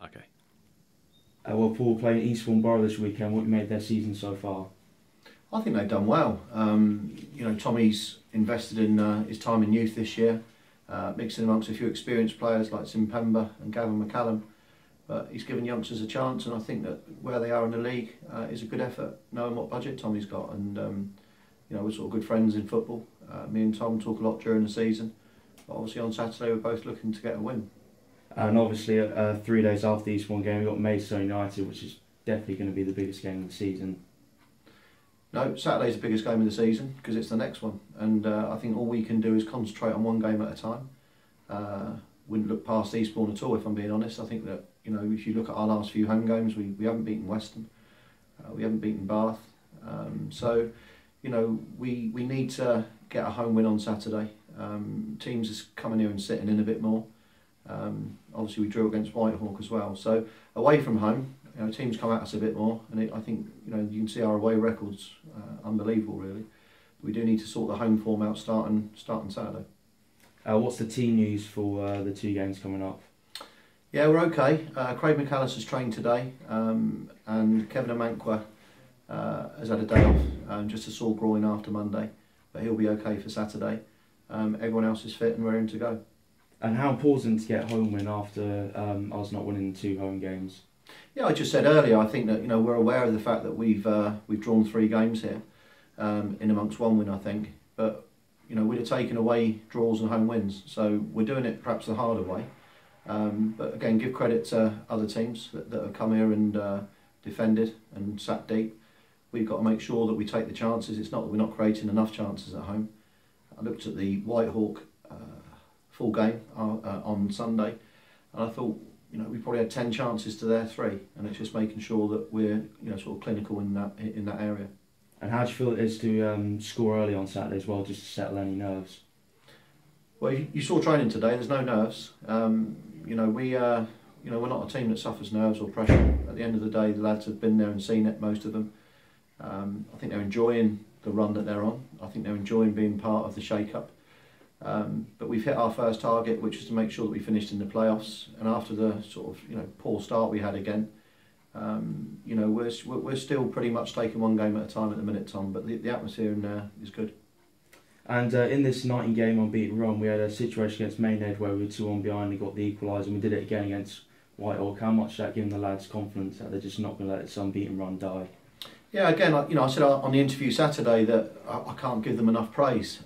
Okay. Well, Paul playing Eastbourne Borough this weekend. What you made their season so far? I think they've done well. Tommy's invested in his time in youth this year, mixing amongst a few experienced players like Simpemba and Gavin McCallum. But he's given youngsters a chance, and I think that where they are in the league is a good effort, knowing what budget Tommy's got. And we're sort of good friends in football. Me and Tom talk a lot during the season. But obviously on Saturday we're both looking to get a win. And obviously, 3 days after the Eastbourne game, we've got Maidstone United, which is definitely going to be the biggest game of the season. No, Saturday's the biggest game of the season because it's the next one, and I think all we can do is concentrate on one game at a time. Wouldn't look past Eastbourne at all, if I'm being honest. I think that if you look at our last few home games, we haven't beaten Weston, we haven't beaten Bath, so we need to get a home win on Saturday. Teams is coming here and sitting in a bit more. Obviously we drew against Whitehawk as well, so away from home, teams come at us a bit more, and I think you can see our away records unbelievable really. We do need to sort the home form out starting Saturday. What's the team news for the 2 games coming up? Yeah, we're okay. Craig McAllister's trained today, and Kevin Amankwa has had a day off, just a sore groin after Monday, but he'll be okay for Saturday. Everyone else is fit and raring to go. And how important to get a home win after us not winning 2 home games? Yeah, I just said earlier, I think that we're aware of the fact that we've drawn 3 games here, in amongst 1 win I think, but we'd have taken away draws and home wins, so we're doing it perhaps the harder way. But again, give credit to other teams that have come here and defended and sat deep. We've got to make sure that we take the chances. It's not that we're not creating enough chances at home. I looked at the Whitehawk full game on Sunday, and I thought we probably had 10 chances to their 3, and it's just making sure that we're sort of clinical in that area. And how do you feel it is to score early on Saturday as well, just to settle any nerves? Well, you saw training today. There's no nerves. We're not a team that suffers nerves or pressure. At the end of the day, the lads have been there and seen it, most of them. I think they're enjoying the run that they're on. I think they're enjoying being part of the shake-up. But we've hit our first target, which is to make sure that we finished in the playoffs. And after the sort of poor start we had again, we're still pretty much taking one game at a time at the minute, Tom. But the atmosphere in there is good. And in this 19-game unbeaten run, we had a situation against Maidenhead where we were 2-1 behind and got the equaliser, and we did it again against Whitehawk. How much that giving the lads confidence that they're just not going to let this unbeaten run die? Yeah, again, I said on the interview Saturday that I can't give them enough praise.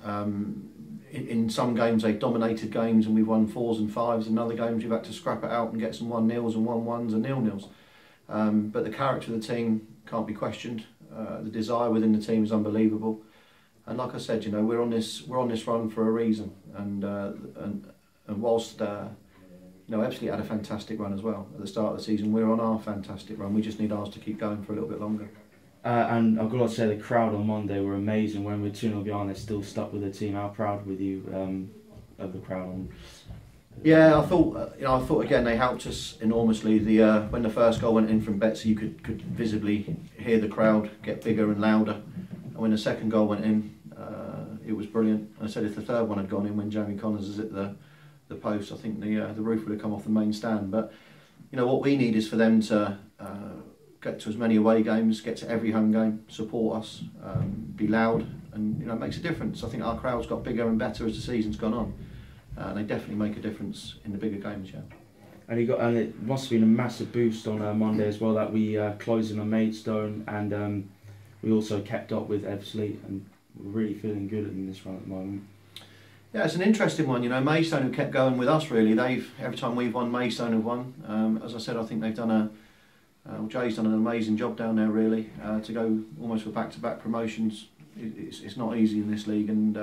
In some games they've dominated games and we've won 4s and 5s. In other games you've had to scrap it out and get some 1-0s and 1-1s and 0-0s. But the character of the team can't be questioned. The desire within the team is unbelievable. And like I said, we're on this run for a reason. And whilst Ebbsfleet had a fantastic run as well at the start of the season, we're on our fantastic run. We just need ours to keep going for a little bit longer. And I've got to say the crowd on Monday were amazing. When we're 2-0 behind, they're still stuck with the team. How proud were you of the crowd? Yeah, I thought again they helped us enormously. When the first goal went in from Betsy, you could visibly hear the crowd get bigger and louder. And when the second goal went in, it was brilliant. I said if the third one had gone in when Jamie Connors has hit the post, I think the roof would have come off the main stand. But what we need is for them to get to as many away games, get to every home game, support us, be loud, and it makes a difference. I think our crowd's got bigger and better as the season's gone on. They definitely make a difference in the bigger games, yeah. And it must have been a massive boost on Monday as well that we closed in on Maidstone, and we also kept up with Ebbsfleet, and we're really feeling good in this run at the moment. Yeah, it's an interesting one. Maidstone have kept going with us really. Every time we've won, Maidstone have won. As I said, I think they've done Jay's done an amazing job down there really. To go almost for back-to-back promotions, it's not easy in this league, and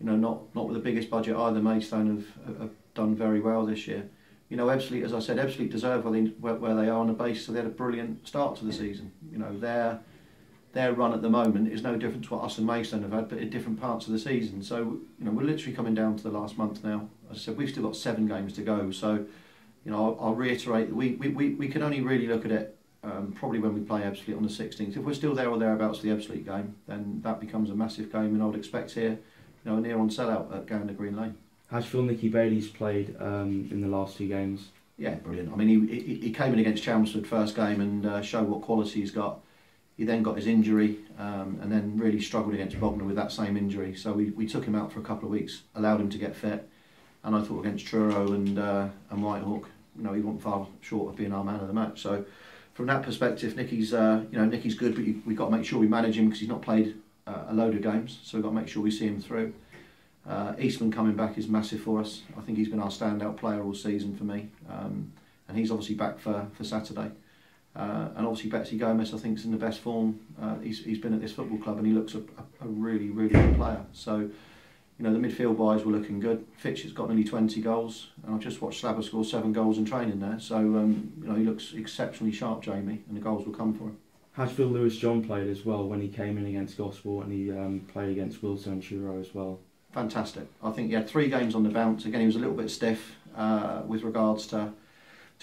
not with the biggest budget either. Maidstone have done very well this year. Ebbsfleet, as I said, Ebbsfleet deserve where they are on the basis so they had a brilliant start to the season. Their run at the moment is no different to what us and Maidstone have had, but at different parts of the season. So we're literally coming down to the last month now. As I said, we've still got 7 games to go. So I'll reiterate that we can only really look at it probably when we play Ebbsfleet on the 16th. If we're still there or thereabouts for the Ebbsfleet game, then that becomes a massive game, and I would expect here a near-on sellout at Gander Green Lane. How do you feel Nicky Bailey's played in the last 2 games? Yeah, brilliant. I mean, he came in against Chelmsford first game and showed what quality he's got. He then got his injury and then really struggled against Bognor with that same injury. So we took him out for a couple of weeks, allowed him to get fit. And I thought against Truro and Whitehawk, you know, he wasn't far short of being our man of the match. So from that perspective, Nicky's Nicky's good, but we've got to make sure we manage him because he's not played a load of games. So we've got to make sure we see him through. Eastman coming back is massive for us. I think he's been our standout player all season for me, and he's obviously back for Saturday. And obviously Betsy Gomez, I think, is in the best form he's been at this football club, and he looks a really good player. So, you know, the midfield wise were looking good. Fitch has got nearly 20 goals, and I've just watched Slabber score 7 goals in training there. So, you know, he looks exceptionally sharp, Jamie, and the goals will come for him. How do you feel Lewis John played as well when he came in against Gosport, and he played against Wilson and Truro as well? Fantastic. I think he had 3 games on the bounce. Again, he was a little bit stiff with regards to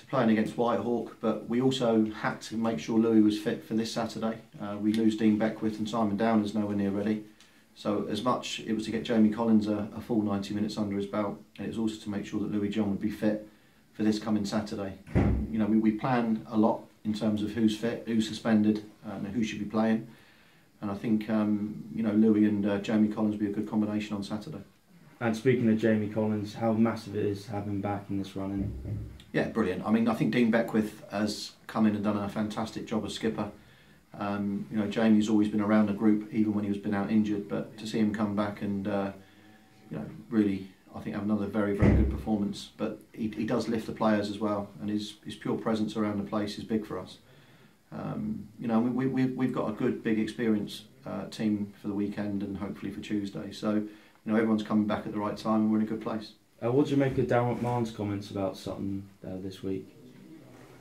playing against Whitehawk, but we also had to make sure Louis was fit for this Saturday. We lose Dean Beckwith and Simon Downer's nowhere near ready. So as much it was to get Jamie Collins a full 90 minutes under his belt, and it was also to make sure that Louis John would be fit for this coming Saturday. You know, we plan a lot in terms of who's fit, who's suspended, and who should be playing. And I think you know, Louis and Jamie Collins will be a good combination on Saturday. And speaking of Jamie Collins, how massive it is to have him back in this running? Yeah, brilliant. I mean, I think Dean Beckwith has come in and done a fantastic job as skipper. You know, Jamie's always been around the group, even when he's been out injured. But to see him come back and you know, really, I think have another very good performance. But he does lift the players as well, and his pure presence around the place is big for us. You know, we've got a good, big, experienced team for the weekend and hopefully for Tuesday. So, you know, everyone's coming back at the right time and we're in a good place. What do you make of Darren McMahon's comments about Sutton this week?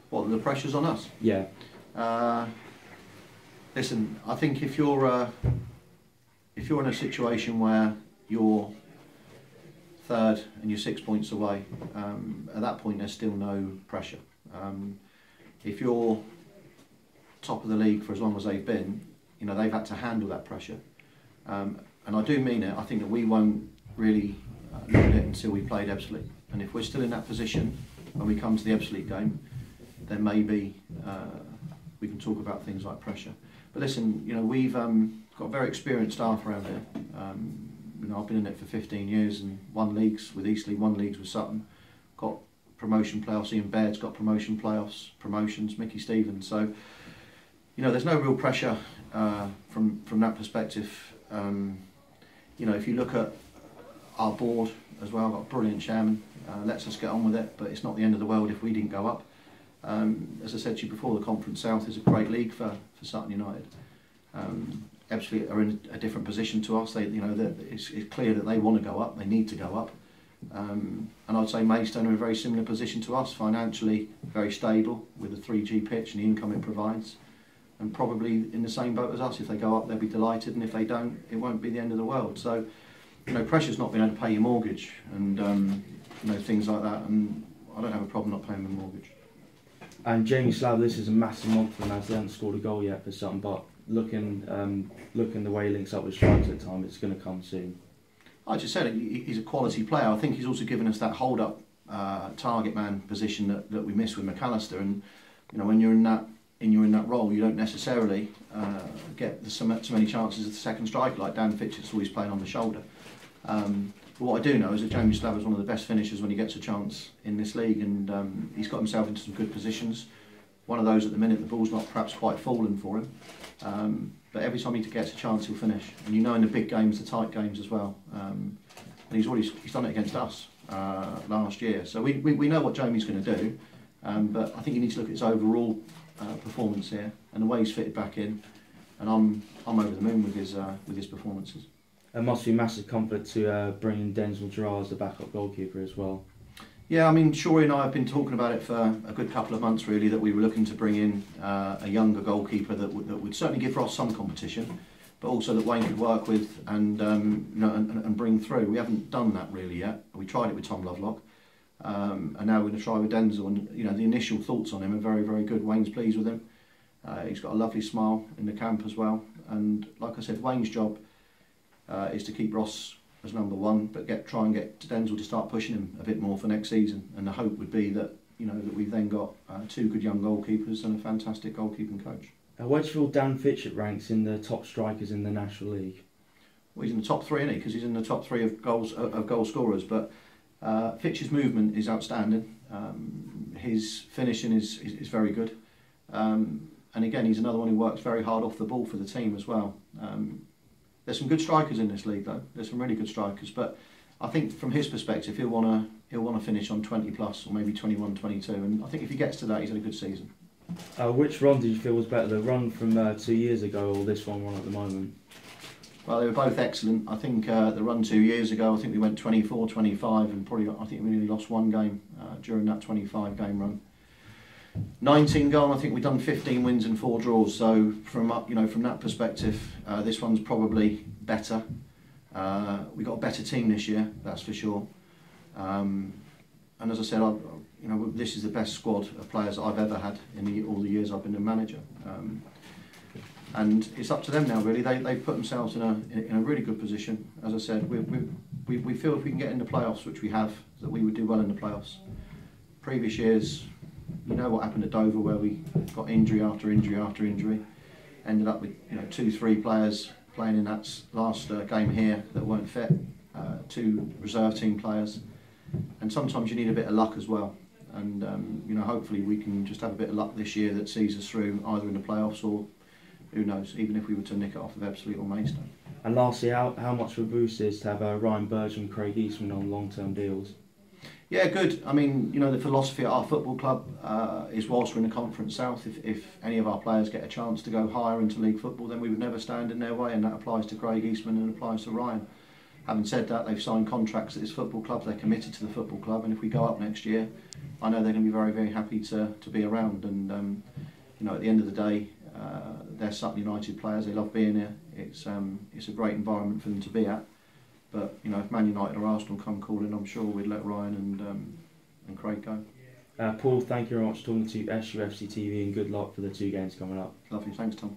What, the pressure's on us? Yeah. Listen, I think if you're in a situation where you're third and you're 6 points away, at that point there's still no pressure. If you're top of the league for as long as they've been, you know, they've had to handle that pressure. And I do mean it. I think that we won't really look at it until we played Ebbsfleet. And if we're still in that position when we come to the Ebbsfleet game, then maybe we can talk about things like pressure. But listen, you know, we've got very experienced staff around here. You know, I've been in it for 15 years and won leagues with Eastleigh, won leagues with Sutton, got promotion playoffs. Ian Baird's got promotion playoffs, promotions, Mickey Stevens. So, you know, there's no real pressure from that perspective. You know, if you look at our board as well, got a brilliant chairman, lets us get on with it, but it's not the end of the world if we didn't go up. As I said to you before, the Conference South is a great league for Sutton United. Ebbsfleet are in a different position to us. They, you know, it's clear that they want to go up, they need to go up. And I'd say Maidstone are in a very similar position to us, financially very stable with the 3G pitch and the income it provides. And probably in the same boat as us. If they go up, they'll be delighted, and if they don't, it won't be the end of the world. So, you know, pressure's not being able to pay your mortgage and you know, things like that. And I don't have a problem not paying my mortgage. And Jamie Slab, this is a massive month for them as they haven't scored a goal yet for Sutton. But looking the way he links up with strikes at the time, it's going to come soon. I just said it, he's a quality player. I think he's also given us that hold-up target man position that we miss with McAllister. And you know, when you're in that role, you don't necessarily get so many chances as the second striker, like Dan Fitch is always playing on the shoulder. But what I do know is that Jamie Slab is one of the best finishers when he gets a chance in this league, and he's got himself into some good positions. One of those at the minute, the ball's not perhaps quite fallen for him, but every time he gets a chance, he'll finish. And you know, in the big games, the tight games as well. And he's done it against us last year. So we know what Jamie's going to do, but I think you need to look at his overall performance here and the way he's fitted back in. And I'm over the moon with his performances. It must be massive comfort to bring in Denzel Gerard as the backup goalkeeper as well. Yeah, I mean, Shorey and I have been talking about it for a good couple of months, really, that we were looking to bring in a younger goalkeeper that would certainly give Ross some competition, but also that Wayne could work with and you know, and bring through. We haven't done that really yet. We tried it with Tom Lovelock, and now we're going to try with Denzel. And you know, the initial thoughts on him are very good. Wayne's pleased with him. He's got a lovely smile in the camp as well. And like I said, Wayne's job is to keep Ross as number one, but try and get Denzel to start pushing him a bit more for next season. And the hope would be that you know, that we've then got 2 good young goalkeepers and a fantastic goalkeeping coach. Where do you feel Dan Fitchett ranks in the top strikers in the National League? Well, he's in the top 3, isn't he? Because he's in the top 3 of goal scorers. But Fitch's movement is outstanding. His finishing is very good. And again, he's another one who works very hard off the ball for the team as well. There's some good strikers in this league, though. There's some really good strikers. But I think from his perspective, he'll want to finish on 20 plus or maybe 21, 22. And I think if he gets to that, he's had a good season. Which run did you feel was better, the run from 2 years ago or this one at the moment? Well, they were both excellent. I think the run 2 years ago, I think we went 24, 25, and probably I think we only lost 1 game during that 25 game run. 19 gone, I think we've done 15 wins and 4 draws. So from that perspective, this one's probably better. We've got a better team this year, that's for sure. And as I said, this is the best squad of players I've ever had in all the years I've been a manager. And it's up to them now, really. They've put themselves in a really good position. As I said, we feel if we can get in the playoffs, which we have, that we would do well in the playoffs. Previous years, you know what happened at Dover, where we got injury after injury after injury. Ended up with 2-3 players playing in that last game here that weren't fit, 2 reserve team players. And sometimes you need a bit of luck as well. And hopefully we can just have a bit of luck this year that sees us through either in the playoffs or, who knows, even if we were to nick it off of Ebbsfleet or Maidstone. And lastly, how much of a boost is to have Ryan Burge and Craig Eastman on long-term deals? Yeah, good. I mean, the philosophy at our football club is whilst we're in the Conference South, if any of our players get a chance to go higher into league football, then we would never stand in their way, and that applies to Craig Eastman and applies to Ryan. Having said that, they've signed contracts at this football club, they're committed to the football club, and if we go up next year, I know they're going to be very, very happy to be around. And at the end of the day, they're Sutton United players, they love being here. It's a great environment for them to be at. But if Man United or Arsenal come calling, I'm sure we'd let Ryan and Craig go. Paul, thank you very much for talking to SUFC TV, and good luck for the 2 games coming up. Lovely, thanks Tom.